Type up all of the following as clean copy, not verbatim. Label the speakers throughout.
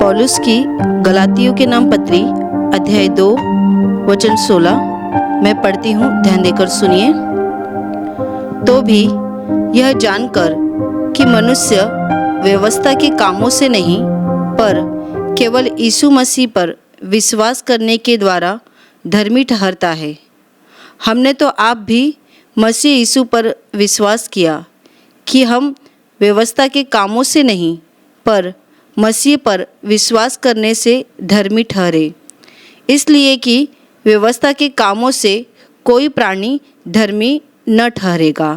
Speaker 1: पौलुस की गलातियों के नाम पत्री अध्याय 2 वचन 16 मैं पढ़ती हूँ, ध्यान देकर सुनिए। तो भी यह जानकर कि मनुष्य व्यवस्था के कामों से नहीं पर केवल यीशु मसीह पर विश्वास करने के द्वारा धर्मी ठहरता है। हमने तो आप भी मसीह यीशु पर विश्वास किया कि हम व्यवस्था के कामों से नहीं पर मसीह पर विश्वास करने से धर्मी ठहरे, इसलिए कि व्यवस्था के कामों से कोई प्राणी धर्मी न ठहरेगा।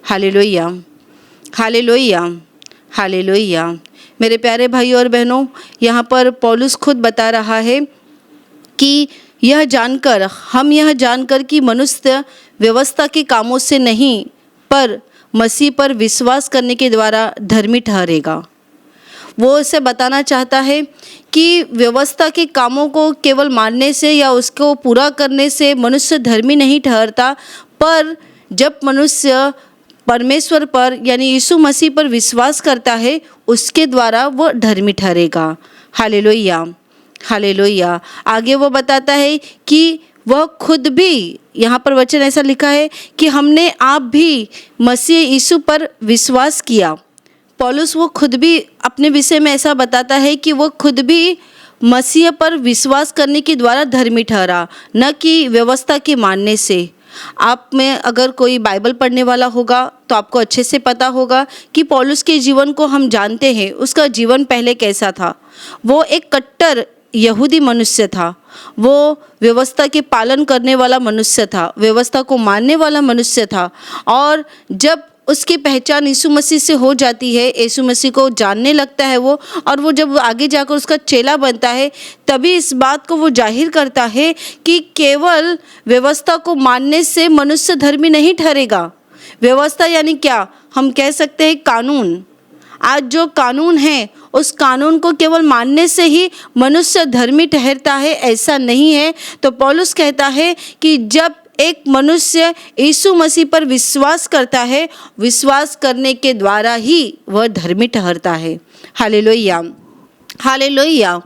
Speaker 1: Hallelujah, hallelujah, hallelujah. मेरे प्यारे भाइयों और बहनों, यहाँ पर पौलुस खुद बता रहा है कि यह जानकर कि मनुष्य व्यवस्था के कामों से नहीं पर मसीह पर विश्वास करने के द्वारा धर्मी ठहरेगा। वो इसे बताना चाहता है कि व्यवस्था के कामों को केवल मानने से या उसको पूरा करने से मनुष्य धर्मी नहीं ठहरता, पर जब मनुष्य परमेश्वर पर यानी यीशु मसीह पर विश्वास करता है उसके द्वारा वो धर्मी ठहरेगा। Hallelujah, hallelujah. आगे वो बताता है कि वह खुद भी, यहाँ पर वचन ऐसा लिखा है कि हमने आप भी मसीह यीशु पर विश्वास किया। पौलुस वो खुद भी अपने विषय में ऐसा बताता है कि वो खुद भी मसीह पर विश्वास करने के द्वारा धर्मी ठहरा, न कि व्यवस्था के मानने से। आप में अगर कोई बाइबल पढ़ने वाला होगा तो आपको अच्छे से पता होगा कि पौलुस के जीवन को हम जानते हैं। उसका जीवन पहले कैसा था। वो एक कट्टर यहूदी मनुष्य था। वो व्यवस्था के पालन करने वाला मनुष्य था, व्यवस्था को मानने वाला मनुष्य था। और जब उसकी पहचान यीशु मसीह से हो जाती है, यीशु मसीह को जानने लगता है वो, और वो जब आगे जाकर उसका चेला बनता है तभी इस बात को वो जाहिर करता है कि केवल व्यवस्था को मानने से मनुष्य धर्मी नहीं ठहरेगा। व्यवस्था यानी क्या, हम कह सकते हैं कानून। आज जो कानून है उस कानून को केवल मानने से ही मनुष्य धर्मी ठहरता है, ऐसा नहीं है। तो पौलुस कहता है कि जब एक मनुष्य यीशु मसीह पर विश्वास करता है, विश्वास करने के द्वारा ही वह धर्मी ठहरता है। Hallelujah, hallelujah,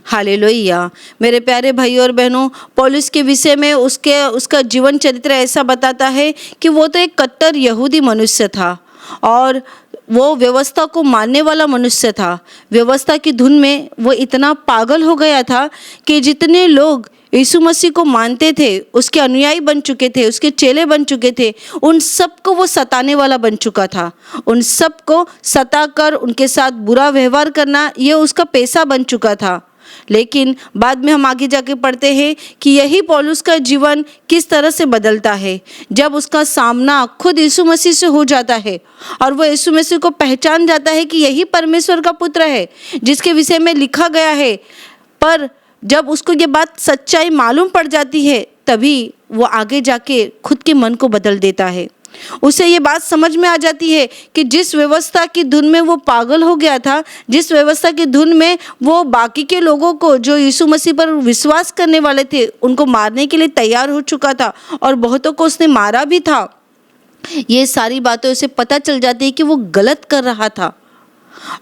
Speaker 1: hallelujah. मेरे प्यारे भाइयों और बहनों, पौलुस के विषय में उसका जीवन चरित्र ऐसा बताता है कि वो तो एक कट्टर यहूदी मनुष्य था और वो व्यवस्था को मानने वाला मनुष्य था। व्यवस्था की धुन में वो इतना पागल हो गया था कि जितने लोग यीशु मसीह को मानते थे, उसके अनुयायी बन चुके थे, उसके चेले बन चुके थे, उन सबको वो सताने वाला बन चुका था। उन सबको सताकर उनके साथ बुरा व्यवहार करना ये उसका पेशा बन चुका था। लेकिन बाद में हम आगे जाके पढ़ते हैं कि यही पौलुस का जीवन किस तरह से बदलता है जब उसका सामना खुद यीशु मसीह से हो जाता है और वो यीशु मसीह को पहचान जाता है कि यही परमेश्वर का पुत्र है जिसके विषय में लिखा गया है। पर जब उसको ये बात सच्चाई मालूम पड़ जाती है तभी वो आगे जाके खुद के मन को बदल देता है। उसे ये बात समझ में आ जाती है कि जिस व्यवस्था की धुन में वो पागल हो गया था, जिस व्यवस्था की धुन में वो बाकी के लोगों को जो यीशु मसीह पर विश्वास करने वाले थे उनको मारने के लिए तैयार हो चुका था और बहुतों को उसने मारा भी था, ये सारी बातें उसे पता चल जाती है कि वो गलत कर रहा था।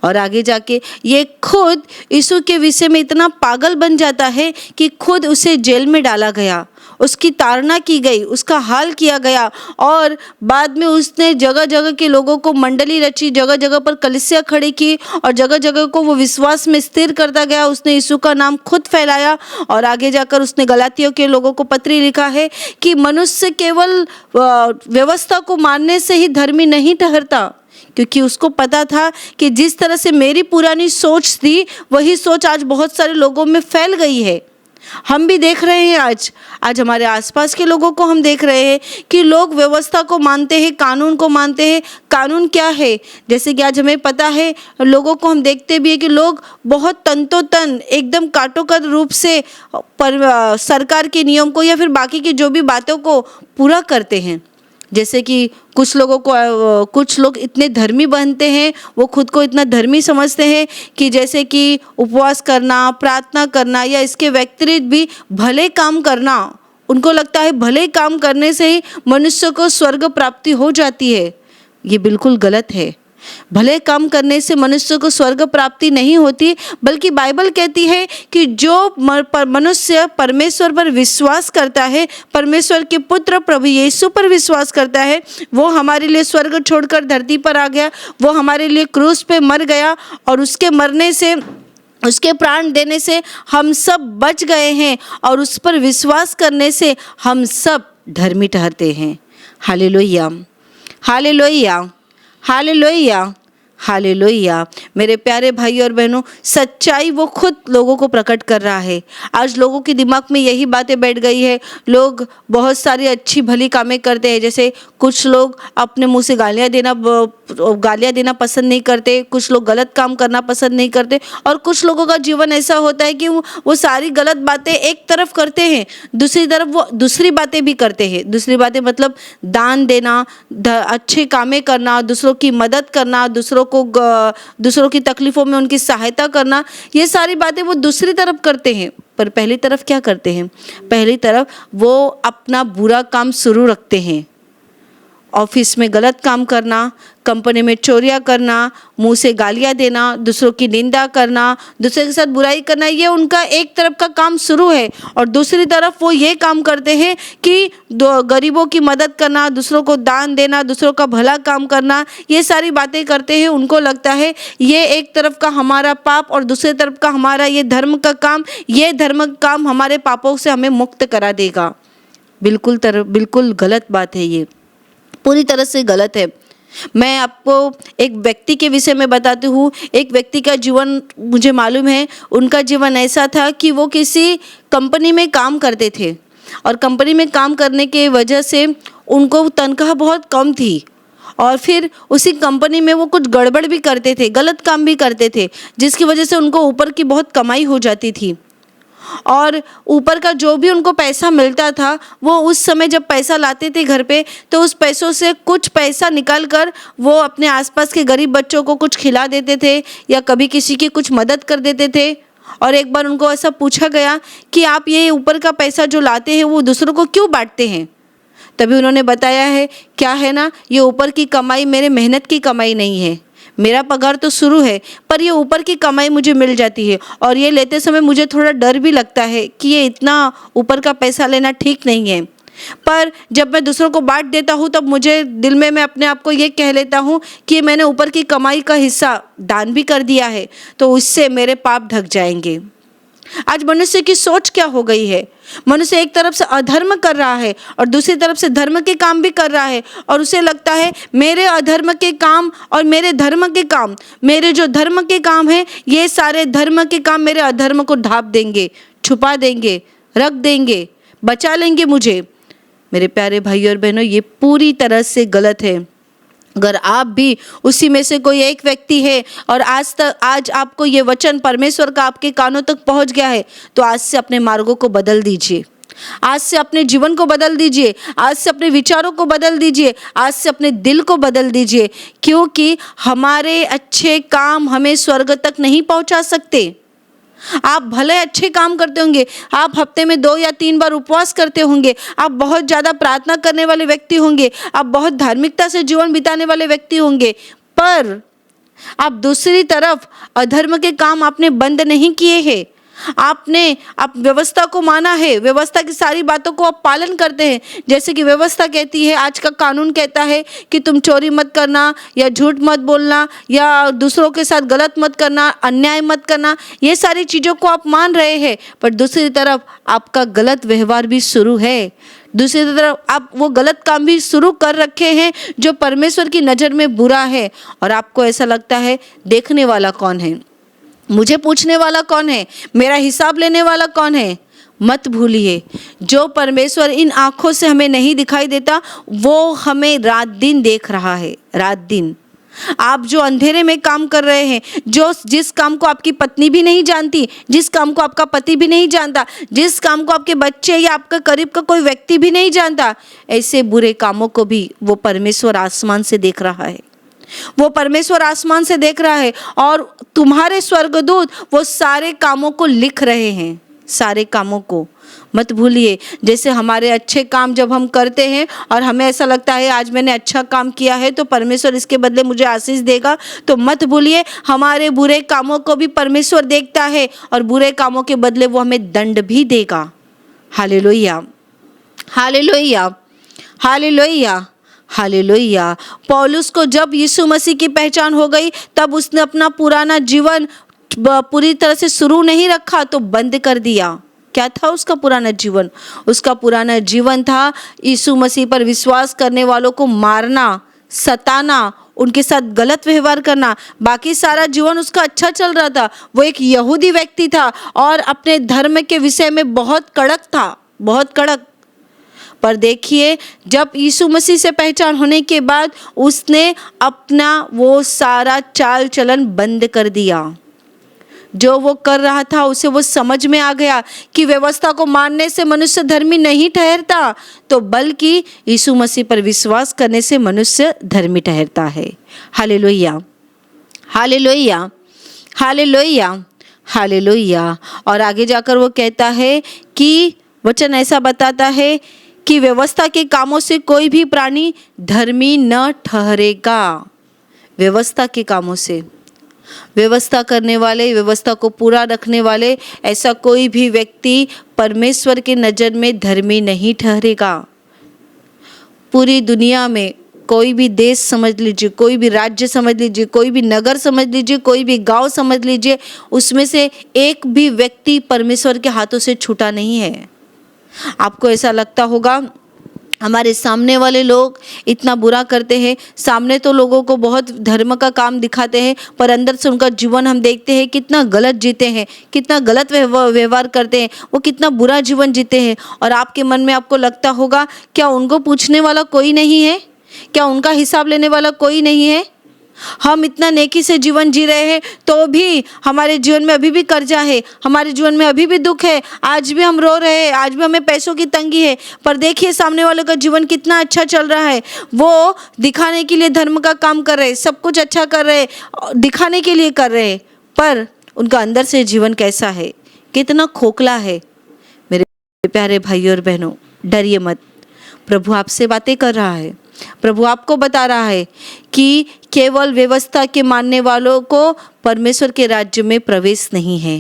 Speaker 1: और आगे जाके ये खुद यीशु के विषय में इतना पागल बन जाता है कि खुद उसे जेल में डाला गया, उसकी ताड़ना की गई, उसका हाल किया गया और बाद में उसने जगह जगह के लोगों को मंडली रची, जगह जगह पर कलीसिया खड़ी की और जगह जगह को वो विश्वास में स्थिर करता गया। उसने यीशु का नाम खुद फैलाया और आगे जाकर उसने गलातियों के लोगों को पत्री लिखा है कि मनुष्य केवल व्यवस्था को मानने से ही धर्मी नहीं ठहरता, क्योंकि उसको पता था कि जिस तरह से मेरी पुरानी सोच थी वही सोच आज बहुत सारे लोगों में फैल गई है। हम भी देख रहे हैं आज हमारे आसपास के लोगों को हम देख रहे हैं कि लोग व्यवस्था को मानते हैं, कानून को मानते हैं। कानून क्या है, जैसे कि आज हमें पता है, लोगों को हम देखते भी है कि लोग बहुत तंतोतन एकदम काटोकाट रूप से सरकार के नियम को या फिर बाकी की जो भी बातों को पूरा करते हैं। जैसे कि कुछ लोग इतने धर्मी बनते हैं, वो खुद को इतना धर्मी समझते हैं कि जैसे कि उपवास करना, प्रार्थना करना या इसके व्यतिरिक्त भी भले काम करना, उनको लगता है भले काम करने से ही मनुष्य को स्वर्ग प्राप्ति हो जाती है। ये बिल्कुल गलत है। भले काम करने से मनुष्य को स्वर्ग प्राप्ति नहीं होती, बल्कि बाइबल कहती है कि जो मनुष्य परमेश्वर पर विश्वास करता है, परमेश्वर के पुत्र प्रभु यीशु पर विश्वास करता है, वो हमारे लिए स्वर्ग छोड़कर धरती पर आ गया, वो हमारे लिए क्रूस पे मर गया और उसके मरने से, उसके प्राण देने से हम सब बच गए हैं और उस पर विश्वास करने से हम सब धर्मी ठहरते हैं। Hallelujah, hallelujah, hallelujah, hallelujah. मेरे प्यारे भाई और बहनों, सच्चाई वो खुद लोगों को प्रकट कर रहा है। आज लोगों के दिमाग में यही बातें बैठ गई है। लोग बहुत सारी अच्छी भली कामें करते हैं, जैसे कुछ लोग अपने मुंह से गालियाँ देना पसंद नहीं करते, कुछ लोग गलत काम करना पसंद नहीं करते, और कुछ लोगों का जीवन ऐसा होता है कि वो सारी गलत बातें एक तरफ करते हैं, दूसरी तरफ वो दूसरी बातें भी करते हैं। दूसरी बातें मतलब दान देना, अच्छे कामें करना, दूसरों की मदद करना, दूसरों की तकलीफ़ों में उनकी सहायता करना, ये सारी बातें वो दूसरी तरफ करते हैं। पर पहली तरफ क्या करते हैं? पहली तरफ वो अपना बुरा काम शुरू रखते हैं। ऑफिस में गलत काम करना, कंपनी में चोरियां करना, मुंह से गालियां देना, दूसरों की निंदा करना, दूसरे के साथ बुराई करना, ये उनका एक तरफ का काम शुरू है। और दूसरी तरफ वो ये काम करते हैं कि गरीबों की मदद करना, दूसरों को दान देना, दूसरों का भला काम करना, ये सारी बातें करते हैं। उनको लगता है ये एक तरफ का हमारा पाप और दूसरी तरफ का हमारा ये धर्म का काम, ये धर्म का काम हमारे पापों से हमें मुक्त करा देगा। बिल्कुल गलत बात है, ये पूरी तरह से गलत है। मैं आपको एक व्यक्ति के विषय में बताती हूँ। एक व्यक्ति का जीवन मुझे मालूम है। उनका जीवन ऐसा था कि वो किसी कंपनी में काम करते थे और कंपनी में काम करने के वजह से उनको तनख्वाह बहुत कम थी, और फिर उसी कंपनी में वो कुछ गड़बड़ भी करते थे, गलत काम भी करते थे, जिसकी वजह से उनको ऊपर की बहुत कमाई हो जाती थी। और ऊपर का जो भी उनको पैसा मिलता था, वो उस समय जब पैसा लाते थे घर पे, तो उस पैसों से कुछ पैसा निकाल कर वो अपने आसपास के गरीब बच्चों को कुछ खिला देते थे या कभी किसी की कुछ मदद कर देते थे। और एक बार उनको ऐसा पूछा गया कि आप ये ऊपर का पैसा जो लाते हैं वो दूसरों को क्यों बांटते हैं? तभी उन्होंने बताया है, क्या है ना, ये ऊपर की कमाई मेरे मेहनत की कमाई नहीं है। मेरा पगार तो शुरू है, पर ये ऊपर की कमाई मुझे मिल जाती है, और ये लेते समय मुझे थोड़ा डर भी लगता है कि ये इतना ऊपर का पैसा लेना ठीक नहीं है। पर जब मैं दूसरों को बांट देता हूँ तब मुझे दिल में मैं अपने आप को ये कह लेता हूँ कि मैंने ऊपर की कमाई का हिस्सा दान भी कर दिया है, तो उससे मेरे पाप ढक जाएंगे। आज मनुष्य की सोच क्या हो गई है? मनुष्य एक तरफ से अधर्म कर रहा है और दूसरी तरफ से धर्म के काम भी कर रहा है, और उसे लगता है मेरे अधर्म के काम और मेरे धर्म के काम, मेरे जो धर्म के काम है, ये सारे धर्म के काम मेरे अधर्म को ढांप देंगे, छुपा देंगे, रख देंगे, बचा लेंगे मुझे। मेरे प्यारे भाई और बहनों, ये पूरी तरह से गलत है। अगर आप भी उसी में से कोई एक व्यक्ति है और आज आपको ये वचन परमेश्वर का आपके कानों तक पहुंच गया है, तो आज से अपने मार्गों को बदल दीजिए, आज से अपने जीवन को बदल दीजिए, आज से अपने विचारों को बदल दीजिए, आज से अपने दिल को बदल दीजिए, क्योंकि हमारे अच्छे काम हमें स्वर्ग तक नहीं पहुंचा सकते। आप भले अच्छे काम करते होंगे, आप हफ्ते में 2 या 3 बार उपवास करते होंगे, आप बहुत ज़्यादा प्रार्थना करने वाले व्यक्ति होंगे, आप बहुत धार्मिकता से जीवन बिताने वाले व्यक्ति होंगे, पर आप दूसरी तरफ अधर्म के काम आपने बंद नहीं किए हैं। आप व्यवस्था को माना है, व्यवस्था की सारी बातों को आप पालन करते हैं। जैसे कि व्यवस्था कहती है, आज का कानून कहता है कि तुम चोरी मत करना या झूठ मत बोलना या दूसरों के साथ गलत मत करना, अन्याय मत करना, ये सारी चीज़ों को आप मान रहे हैं, पर दूसरी तरफ आपका गलत व्यवहार भी शुरू है। दूसरी तरफ आप वो गलत काम भी शुरू कर रखे हैं जो परमेश्वर की नज़र में बुरा है, और आपको ऐसा लगता है देखने वाला कौन है, मुझे पूछने वाला कौन है, मेरा हिसाब लेने वाला कौन है। मत भूलिए, जो परमेश्वर इन आँखों से हमें नहीं दिखाई देता, वो हमें रात दिन देख रहा है, रात दिन। आप जो अंधेरे में काम कर रहे हैं, जिस काम को आपकी पत्नी भी नहीं जानती, जिस काम को आपका पति भी नहीं जानता, जिस काम को आपके बच्चे या आपका करीब का कोई व्यक्ति भी नहीं जानता, ऐसे बुरे कामों को भी वो परमेश्वर आसमान से देख रहा है। वो परमेश्वर आसमान से देख रहा है और तुम्हारे स्वर्गदूत वो सारे कामों को लिख रहे हैं। सारे कामों को मत भूलिए। जैसे हमारे अच्छे काम जब हम करते हैं और हमें ऐसा लगता है आज मैंने अच्छा काम किया है तो परमेश्वर इसके बदले मुझे आशीष देगा, तो मत भूलिए हमारे बुरे कामों को भी परमेश्वर देखता है और बुरे कामों के बदले वो हमें दंड भी देगा। Hallelujah, hallelujah, hallelujah, hallelujah. पौलुस को जब यीशु मसीह की पहचान हो गई तब उसने अपना पुराना जीवन पूरी तरह से शुरू नहीं रखा तो बंद कर दिया। क्या था उसका पुराना जीवन? उसका पुराना जीवन था यीशु मसीह पर विश्वास करने वालों को मारना, सताना, उनके साथ गलत व्यवहार करना। बाकी सारा जीवन उसका अच्छा चल रहा था। वो एक यहूदी व्यक्ति था और अपने धर्म के विषय में बहुत कड़क था, बहुत कड़क। पर देखिए जब यीशु मसीह से पहचान होने के बाद उसने अपना वो सारा चाल चलन बंद कर दिया। जो वो कर रहा था उसे वो समझ में आ गया कि व्यवस्था को मानने से मनुष्य धर्मी नहीं ठहरता, तो बल्कि यीशु मसीह पर विश्वास करने से मनुष्य धर्मी ठहरता है। Hallelujah, hallelujah, hallelujah, hallelujah. और आगे जाकर वो कहता है कि वचन ऐसा बताता है कि व्यवस्था के कामों से कोई भी प्राणी धर्मी न ठहरेगा। व्यवस्था के कामों से, व्यवस्था करने वाले, व्यवस्था को पूरा रखने वाले, ऐसा कोई भी व्यक्ति परमेश्वर के नज़र में धर्मी नहीं ठहरेगा। पूरी दुनिया में कोई भी देश समझ लीजिए, कोई भी राज्य समझ लीजिए, कोई भी नगर समझ लीजिए, कोई भी गांव समझ लीजिए, उसमें से एक भी व्यक्ति परमेश्वर के हाथों से छूटा नहीं है। आपको ऐसा लगता होगा हमारे सामने वाले लोग इतना बुरा करते हैं, सामने तो लोगों को बहुत धर्म का काम दिखाते हैं पर अंदर से उनका जीवन हम देखते हैं कितना गलत जीते हैं, कितना गलत व्यवहार करते हैं, वो कितना बुरा जीवन जीते हैं। और आपके मन में आपको लगता होगा क्या उनको पूछने वाला कोई नहीं है? क्या उनका हिसाब लेने वाला कोई नहीं है? हम इतना नेकी से जीवन जी रहे हैं तो भी हमारे जीवन में अभी भी कर्जा है, हमारे जीवन में अभी भी दुख है, आज भी हम रो रहे हैं, आज भी हमें पैसों की तंगी है। पर देखिए सामने वालों का जीवन कितना अच्छा चल रहा है। वो दिखाने के लिए धर्म का काम कर रहे हैं, सब कुछ अच्छा कर रहे हैं, दिखाने के लिए कर रहे हैं, पर उनका अंदर से जीवन कैसा है, कितना खोखला है। मेरे प्यारे भाइयों और बहनों, डरिए मत, प्रभु आपसे बातें कर रहा है। प्रभु आपको बता रहा है कि केवल व्यवस्था के मानने वालों को परमेश्वर के राज्य में प्रवेश नहीं है।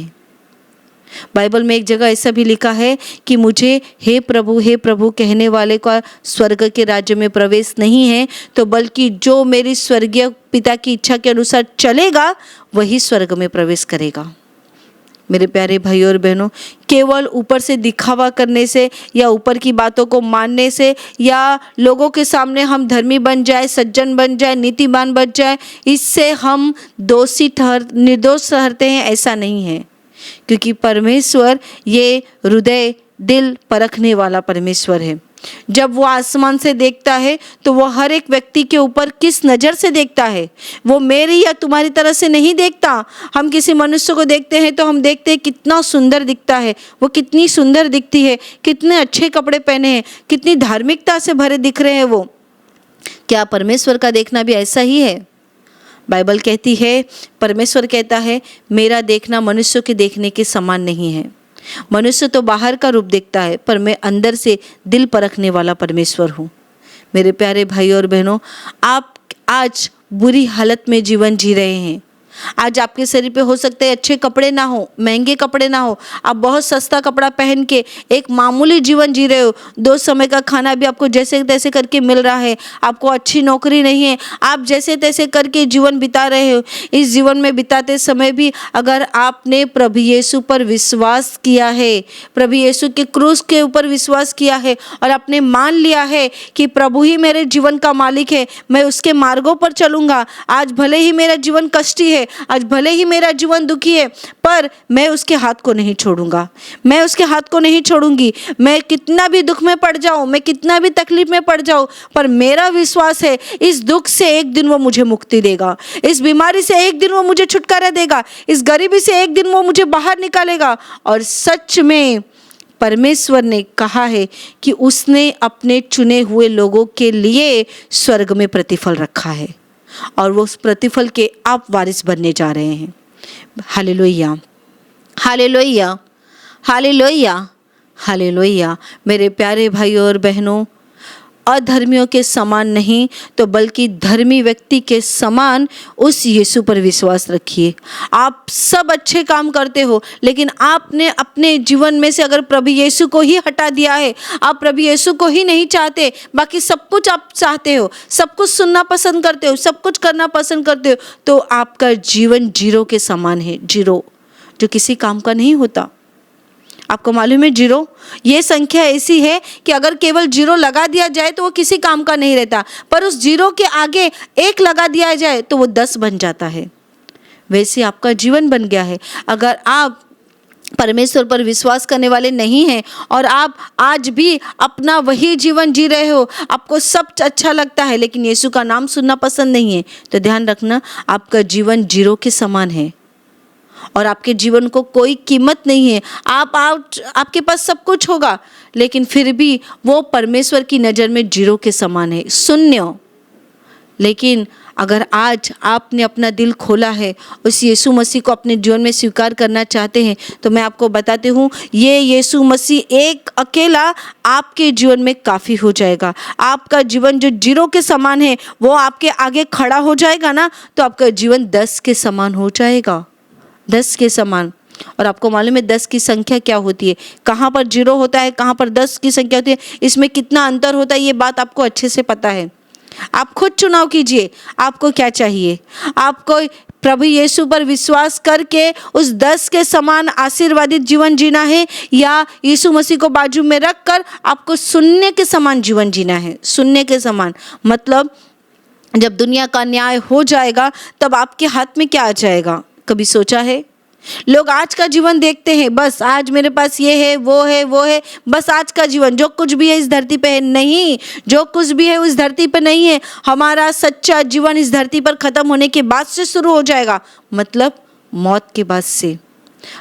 Speaker 1: बाइबल में एक जगह ऐसा भी लिखा है कि मुझे हे प्रभु कहने वाले का स्वर्ग के राज्य में प्रवेश नहीं है, तो बल्कि जो मेरी स्वर्गीय पिता की इच्छा के अनुसार चलेगा वही स्वर्ग में प्रवेश करेगा। मेरे प्यारे भाइयों और बहनों, केवल ऊपर से दिखावा करने से या ऊपर की बातों को मानने से या लोगों के सामने हम धर्मी बन जाए, सज्जन बन जाए, नीतिवान बन जाए, इससे हम निर्दोष ठहरते हैं, ऐसा नहीं है। क्योंकि परमेश्वर ये हृदय दिल परखने वाला परमेश्वर है। जब वो आसमान से देखता है तो वो हर एक व्यक्ति के ऊपर किस नज़र से देखता है, वो मेरी या तुम्हारी तरह से नहीं देखता। हम किसी मनुष्य को देखते हैं तो हम देखते हैं कितना सुंदर दिखता है, वो कितनी सुंदर दिखती है, कितने अच्छे कपड़े पहने हैं, कितनी धार्मिकता से भरे दिख रहे हैं वो। क्या परमेश्वर का देखना भी ऐसा ही है? बाइबल कहती है, परमेश्वर कहता है, मेरा देखना मनुष्य के देखने के समान नहीं है। मनुष्य तो बाहर का रूप देखता है पर मैं अंदर से दिल परखने वाला परमेश्वर हूँ। मेरे प्यारे भाई और बहनों, आप आज बुरी हालत में जीवन जी रहे हैं। आज आपके शरीर पे हो सकता है अच्छे कपड़े ना हो, महंगे कपड़े ना हो, आप बहुत सस्ता कपड़ा पहन के एक मामूली जीवन जी रहे हो। 2 समय का खाना भी आपको जैसे तैसे करके मिल रहा है, आपको अच्छी नौकरी नहीं है, आप जैसे तैसे करके जीवन बिता रहे हो। इस जीवन में बिताते समय भी अगर आपने प्रभु यीशु पर विश्वास किया है, प्रभु यीशु के क्रूस के ऊपर विश्वास किया है और आपने मान लिया है कि प्रभु ही मेरे जीवन का मालिक है, मैं उसके मार्गों पर चलूँगा। आज भले ही मेरा जीवन कष्टी है, आज भले ही मेरा जीवन दुखी है, पर मैं उसके हाथ को नहीं छोड़ूंगा, मैं उसके हाथ को नहीं छोड़ूंगी। मैं कितना भी दुख में पड़ जाऊं, मैं कितना भी तकलीफ में पड़ जाऊं, पर मेरा विश्वास है इस दुख से एक दिन वो मुझे मुक्ति देगा, इस बीमारी से एक दिन वो मुझे छुटकारा देगा, इस गरीबी से एक दिन वो मुझे बाहर निकालेगा। और सच में परमेश्वर ने कहा है कि उसने अपने चुने हुए लोगों के लिए स्वर्ग में प्रतिफल रखा है और वो उस प्रतिफल के आप वारिस बनने जा रहे हैं। Hallelujah, hallelujah, hallelujah, hallelujah. मेरे प्यारे भाइयों और बहनों, अधर्मियों के समान नहीं तो बल्कि धर्मी व्यक्ति के समान उस यीशु पर विश्वास रखिए। आप सब अच्छे काम करते हो, लेकिन आपने अपने जीवन में से अगर प्रभु यीशु को ही हटा दिया है, आप प्रभु यीशु को ही नहीं चाहते, बाकी सब कुछ आप चाहते हो, सब कुछ सुनना पसंद करते हो, सब कुछ करना पसंद करते हो, तो आपका जीवन जीरो के समान है। जीरो जो किसी काम का नहीं होता। आपको मालूम है जीरो, ये संख्या ऐसी है कि अगर केवल जीरो लगा दिया जाए तो वो किसी काम का नहीं रहता, पर उस जीरो के आगे एक लगा दिया जाए तो वो 10 बन जाता है। वैसे आपका जीवन बन गया है। अगर आप परमेश्वर पर विश्वास करने वाले नहीं हैं और आप आज भी अपना वही जीवन जी रहे हो, आपको सब अच्छा लगता है लेकिन यीशु का नाम सुनना पसंद नहीं है, तो ध्यान रखना आपका जीवन जीरो के समान है और आपके जीवन को कोई कीमत नहीं है। आपके पास सब कुछ होगा लेकिन फिर भी वो परमेश्वर की नज़र में जीरो के समान है, शून्य। लेकिन अगर आज आपने अपना दिल खोला है, उस यीशु मसीह को अपने जीवन में स्वीकार करना चाहते हैं, तो मैं आपको बताती हूँ ये यीशु मसीह एक अकेला आपके जीवन में काफ़ी हो जाएगा। आपका जीवन जो जीरो के समान है वो आपके आगे खड़ा हो जाएगा ना, तो आपका जीवन 10 के समान हो जाएगा, 10 के समान। और आपको मालूम है 10 की संख्या क्या होती है, कहाँ पर जीरो होता है, कहाँ पर 10 की संख्या होती है, इसमें कितना अंतर होता है, ये बात आपको अच्छे से पता है। आप खुद चुनाव कीजिए, आपको क्या चाहिए। आपको प्रभु यीशु पर विश्वास करके उस 10 के समान आशीर्वादित जीवन जीना है, या यीशु मसीह को बाजू में रखकर आपको शून्य के समान जीवन जीना है। शून्य के समान मतलब जब दुनिया का न्याय हो जाएगा तब आपके हाथ में क्या आ जाएगा, कभी सोचा है? लोग आज का जीवन देखते हैं, बस आज मेरे पास ये है, वो है, वो है, बस आज का जीवन, जो कुछ भी है इस धरती पे है। नहीं, जो कुछ भी है उस धरती पे नहीं है। हमारा सच्चा जीवन इस धरती पर खत्म होने के बाद से शुरू हो जाएगा, मतलब मौत के बाद से।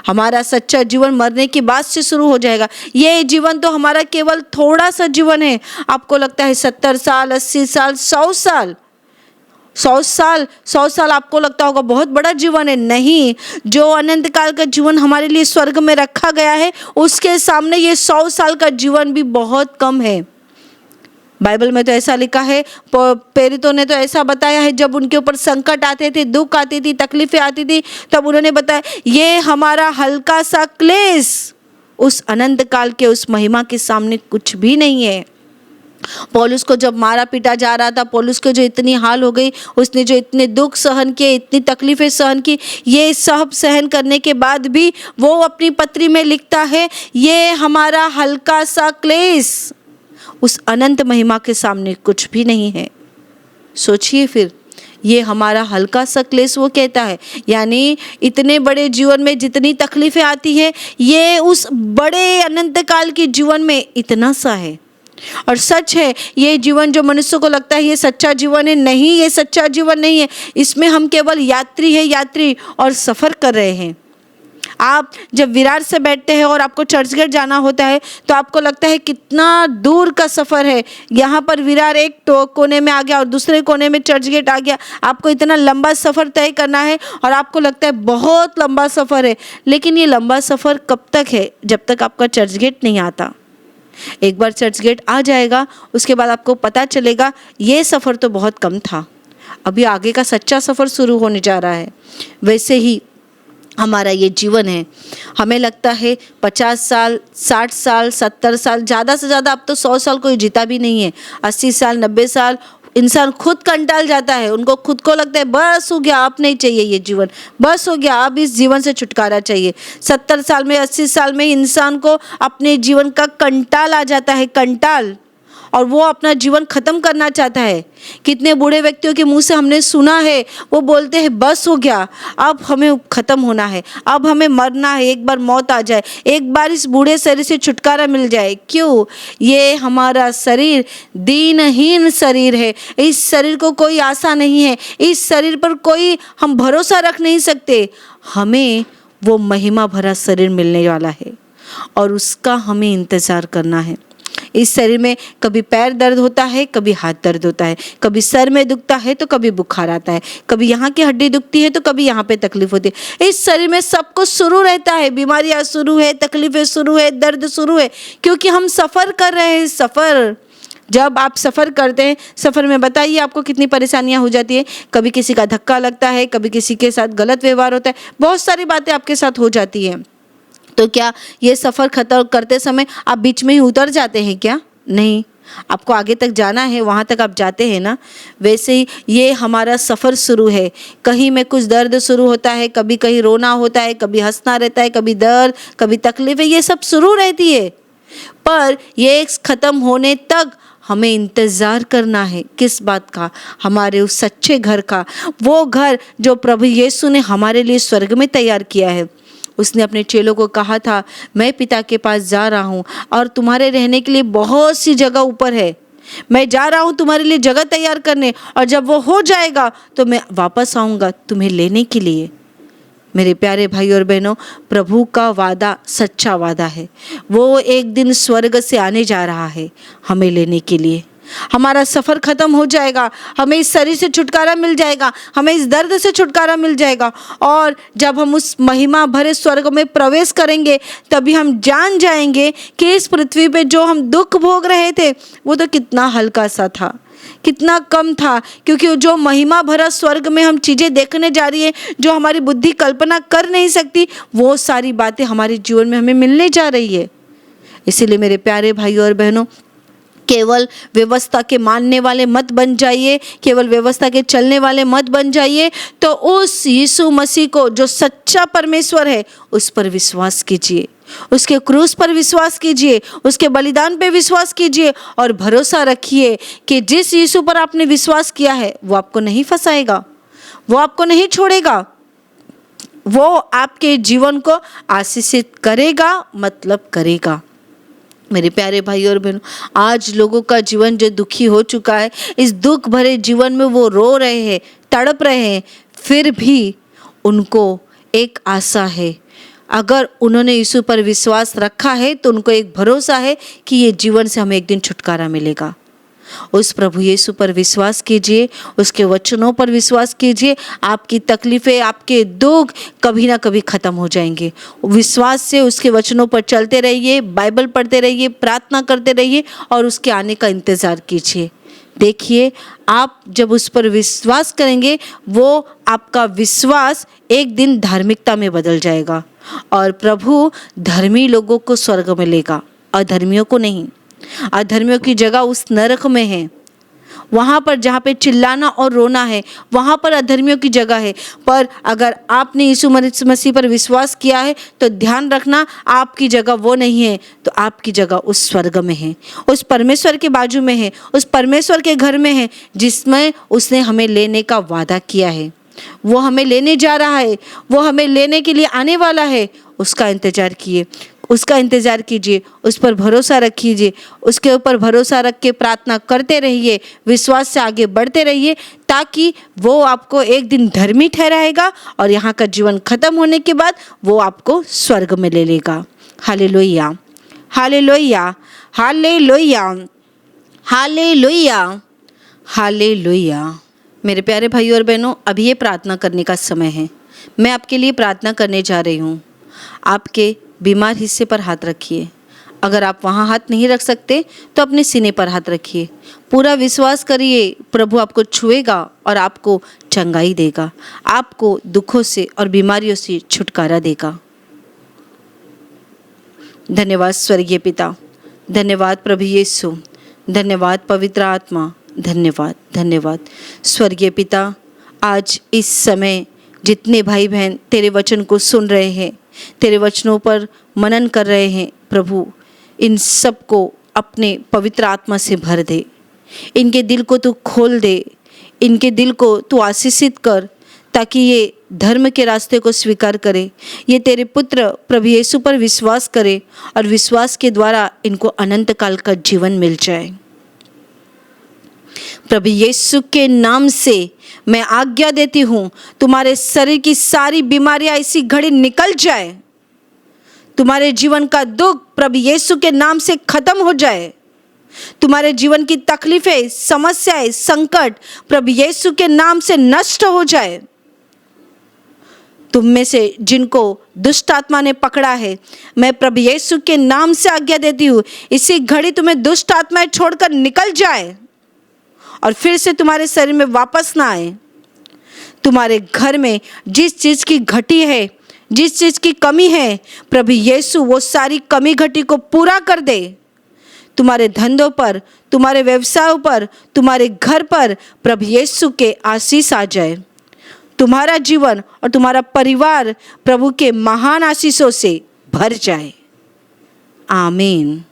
Speaker 1: हमारा सच्चा जीवन मरने के बाद से शुरू हो जाएगा। ये जीवन तो हमारा केवल थोड़ा सा जीवन है। आपको लगता है 70 साल, 80 साल, 100 साल, 100 साल आपको लगता होगा बहुत बड़ा जीवन है। नहीं, जो अनंत काल का जीवन हमारे लिए स्वर्ग में रखा गया है उसके सामने ये 100 साल का जीवन भी बहुत कम है। बाइबल में तो ऐसा लिखा है, प्रेरितों ने तो ऐसा बताया है, जब उनके ऊपर संकट आते थे, दुख आती थी, तकलीफें आती थी, तब उन्होंने बताया ये हमारा हल्का सा क्लेश उस अनंत काल के उस महिमा के सामने कुछ भी नहीं है। पौलुस को जब मारा पीटा जा रहा था, पौलुस को जो इतनी हाल हो गई, उसने जो इतने दुख सहन किए, इतनी तकलीफें सहन की, ये सब सहन करने के बाद भी वो अपनी पत्री में लिखता है ये हमारा हल्का सा क्लेश उस अनंत महिमा के सामने कुछ भी नहीं है। सोचिए फिर, ये हमारा हल्का सा क्लेश वो कहता है, यानी इतने बड़े जीवन में जितनी तकलीफें आती हैं ये उस बड़े अनंत काल के जीवन में इतना सा है। और सच है, ये जीवन जो मनुष्य को लगता है ये सच्चा जीवन है, नहीं, ये सच्चा जीवन नहीं है। इसमें हम केवल यात्री है, यात्री, और सफ़र कर रहे हैं। आप जब विरार से बैठते हैं और आपको चर्चगेट जाना होता है तो आपको लगता है कितना दूर का सफ़र है। यहाँ पर विरार एक कोने में आ गया और दूसरे कोने में चर्चगेट आ गया, आपको इतना लंबा सफ़र तय करना है और आपको लगता है बहुत लंबा सफ़र है। लेकिन ये लंबा सफ़र कब तक है? जब तक आपका चर्चगेट नहीं आता। एक बार चर्चगेट आ जाएगा उसके बाद आपको पता चलेगा ये सफ़र तो बहुत कम था, अभी आगे का सच्चा सफ़र शुरू होने जा रहा है। वैसे ही हमारा ये जीवन है। हमें लगता है 50 साल, 60 साल, 70 साल, ज़्यादा से ज़्यादा अब तो 100 साल कोई जीता भी नहीं है। 80 साल, 90 साल इंसान खुद कंटाल जाता है, उनको खुद को लगता है बस हो गया, अब नहीं चाहिए ये जीवन, बस हो गया, अब इस जीवन से छुटकारा चाहिए। 70 साल में, 80 साल में इंसान को अपने जीवन का कंटाल आ जाता है, कंटाल, और वो अपना जीवन ख़त्म करना चाहता है। कितने बूढ़े व्यक्तियों के मुंह से हमने सुना है, वो बोलते हैं बस हो गया, अब हमें ख़त्म होना है, अब हमें मरना है, एक बार मौत आ जाए, एक बार इस बूढ़े शरीर से छुटकारा मिल जाए। क्यों? ये हमारा शरीर दीनहीन शरीर है, इस शरीर को कोई आशा नहीं है, इस शरीर पर कोई हम भरोसा रख नहीं सकते। हमें वो महिमा भरा शरीर मिलने वाला है और उसका हमें इंतज़ार करना है। इस शरीर में कभी पैर दर्द होता है, कभी हाथ दर्द होता है, कभी सर में दुखता है तो कभी बुखार आता है, कभी यहाँ की हड्डी दुखती है तो कभी यहाँ पे तकलीफ होती है। इस शरीर में सब कुछ शुरू रहता है, बीमारियाँ शुरू है, तकलीफें शुरू है, दर्द शुरू है, क्योंकि हम सफ़र कर रहे हैं। सफ़र, जब आप सफ़र करते हैं, सफ़र में बताइए आपको कितनी परेशानियां हो जाती है। कभी किसी का धक्का लगता है, कभी किसी के साथ गलत व्यवहार होता है, बहुत सारी बातें आपके साथ हो जाती हैं। तो क्या ये सफ़र खत्म करते समय आप बीच में ही उतर जाते हैं क्या? नहीं, आपको आगे तक जाना है, वहाँ तक आप जाते हैं ना। वैसे ही ये हमारा सफ़र शुरू है। कहीं में कुछ दर्द शुरू होता है, कभी कहीं रोना होता है, कभी हंसना रहता है, कभी दर्द, कभी तकलीफ़ें, ये सब शुरू रहती है। पर ये ख़त्म होने तक हमें इंतज़ार करना है। किस बात का? हमारे उस सच्चे घर का, वो घर जो प्रभु यीशु ने हमारे लिए स्वर्ग में तैयार किया है। उसने अपने चेलों को कहा था, मैं पिता के पास जा रहा हूँ और तुम्हारे रहने के लिए बहुत सी जगह ऊपर है। मैं जा रहा हूँ तुम्हारे लिए जगह तैयार करने, और जब वो हो जाएगा तो मैं वापस आऊँगा तुम्हें लेने के लिए। मेरे प्यारे भाई और बहनों, प्रभु का वादा सच्चा वादा है। वो एक दिन स्वर्ग से आने जा रहा है हमें लेने के लिए। हमारा सफ़र ख़त्म हो जाएगा, हमें इस शरीर से छुटकारा मिल जाएगा, हमें इस दर्द से छुटकारा मिल जाएगा, और जब हम उस महिमा भरे स्वर्ग में प्रवेश करेंगे तभी हम जान जाएंगे कि इस पृथ्वी पे जो हम दुख भोग रहे थे वो तो कितना हल्का सा था, कितना कम था। क्योंकि जो महिमा भरा स्वर्ग में हम चीज़ें देखने जा रही है, जो हमारी बुद्धि कल्पना कर नहीं सकती, वो सारी बातें हमारे जीवन में हमें मिलने जा रही है। इसीलिए मेरे प्यारे भाइयों और बहनों, केवल व्यवस्था के मानने वाले मत बन जाइए, केवल व्यवस्था के चलने वाले मत बन जाइए। तो उस यीशु मसीह को जो सच्चा परमेश्वर है उस पर विश्वास कीजिए, उसके क्रूस पर विश्वास कीजिए, उसके बलिदान पे विश्वास कीजिए, और भरोसा रखिए कि जिस यीशु पर आपने विश्वास किया है वो आपको नहीं फंसाएगा, वो आपको नहीं छोड़ेगा, वो आपके जीवन को आशीषित करेगा, मतलब करेगा। मेरे प्यारे भाई और बहनों, आज लोगों का जीवन जो दुखी हो चुका है, इस दुख भरे जीवन में वो रो रहे हैं, तड़प रहे हैं, फिर भी उनको एक आशा है। अगर उन्होंने यीशु पर विश्वास रखा है तो उनको एक भरोसा है कि ये जीवन से हमें एक दिन छुटकारा मिलेगा। उस प्रभु यीशु पर विश्वास कीजिए, उसके वचनों पर विश्वास कीजिए। आपकी तकलीफ़ें, आपके दुख कभी ना कभी ख़त्म हो जाएंगे। विश्वास से उसके वचनों पर चलते रहिए, बाइबल पढ़ते रहिए, प्रार्थना करते रहिए और उसके आने का इंतज़ार कीजिए। देखिए, आप जब उस पर विश्वास करेंगे, वो आपका विश्वास एक दिन धार्मिकता में बदल जाएगा और प्रभु धर्मी लोगों को स्वर्ग में लेगा, अधर्मियों को नहीं। अधर्मियों की जगह उस नरक में है, वहाँ पर जहाँ पे चिल्लाना और रोना है, वहाँ पर अधर्मियों की जगह है। पर अगर आपने यीशु मसीह पर विश्वास किया है तो ध्यान रखना, आपकी जगह वो नहीं है, तो आपकी जगह उस स्वर्ग में है, उस परमेश्वर के बाजू में है, उस परमेश्वर के घर में है जिसमें उसने हमें लेने का वादा किया है। वो हमें लेने जा रहा है, वो हमें लेने के लिए आने वाला है। उसका इंतज़ार कीजिए, उस पर भरोसा रखिए, उसके ऊपर भरोसा रख के प्रार्थना करते रहिए, विश्वास से आगे बढ़ते रहिए, ताकि वो आपको एक दिन धर्मी ठहराएगा और यहाँ का जीवन खत्म होने के बाद वो आपको स्वर्ग में ले लेगा। Hallelujah, hallelujah, hallelujah, hallelujah, hallelujah. मेरे प्यारे भाइयों और बहनों, अभी ये प्रार्थना करने का समय है। मैं आपके लिए प्रार्थना करने जा रही हूँ। आपके बीमार हिस्से पर हाथ रखिए। अगर आप वहाँ हाथ नहीं रख सकते तो अपने सीने पर हाथ रखिए। पूरा विश्वास करिए, प्रभु आपको छुएगा और आपको चंगाई देगा, आपको दुखों से और बीमारियों से छुटकारा देगा। धन्यवाद स्वर्गीय पिता, धन्यवाद प्रभु यीशु, धन्यवाद पवित्र आत्मा, धन्यवाद, धन्यवाद स्वर्गीय पिता। आज इस समय जितने भाई बहन तेरे वचन को सुन रहे हैं, तेरे वचनों पर मनन कर रहे हैं, प्रभु इन सब को अपने पवित्र आत्मा से भर दे। इनके दिल को तू खोल दे, इनके दिल को तू आशीषित कर, ताकि ये धर्म के रास्ते को स्वीकार करे, ये तेरे पुत्र प्रभु यीशु पर विश्वास करे और विश्वास के द्वारा इनको अनंत काल का जीवन मिल जाए। प्रभु यीशु के नाम से मैं आज्ञा देती हूँ, तुम्हारे शरीर की सारी बीमारियां इसी घड़ी निकल जाए, तुम्हारे जीवन का दुख प्रभु यीशु के नाम से खत्म हो जाए। तुम्हारे जीवन की तकलीफें, समस्याएं, संकट प्रभु यीशु के नाम से नष्ट हो जाए। तुम में से जिनको दुष्ट आत्मा ने पकड़ा है, मैं प्रभु यीशु के नाम से आज्ञा देती हूँ, इसी घड़ी तुम्हें दुष्ट आत्माएं छोड़कर निकल जाए और फिर से तुम्हारे शरीर में वापस ना आए। तुम्हारे घर में जिस चीज़ की घटी है, जिस चीज़ की कमी है, प्रभु यीशु वो सारी कमी घटी को पूरा कर दे। तुम्हारे धंधों पर, तुम्हारे व्यवसायों पर, तुम्हारे घर पर प्रभु यीशु के आशीष आ जाए। तुम्हारा जीवन और तुम्हारा परिवार प्रभु के महान आशीषों से भर जाए। आमीन।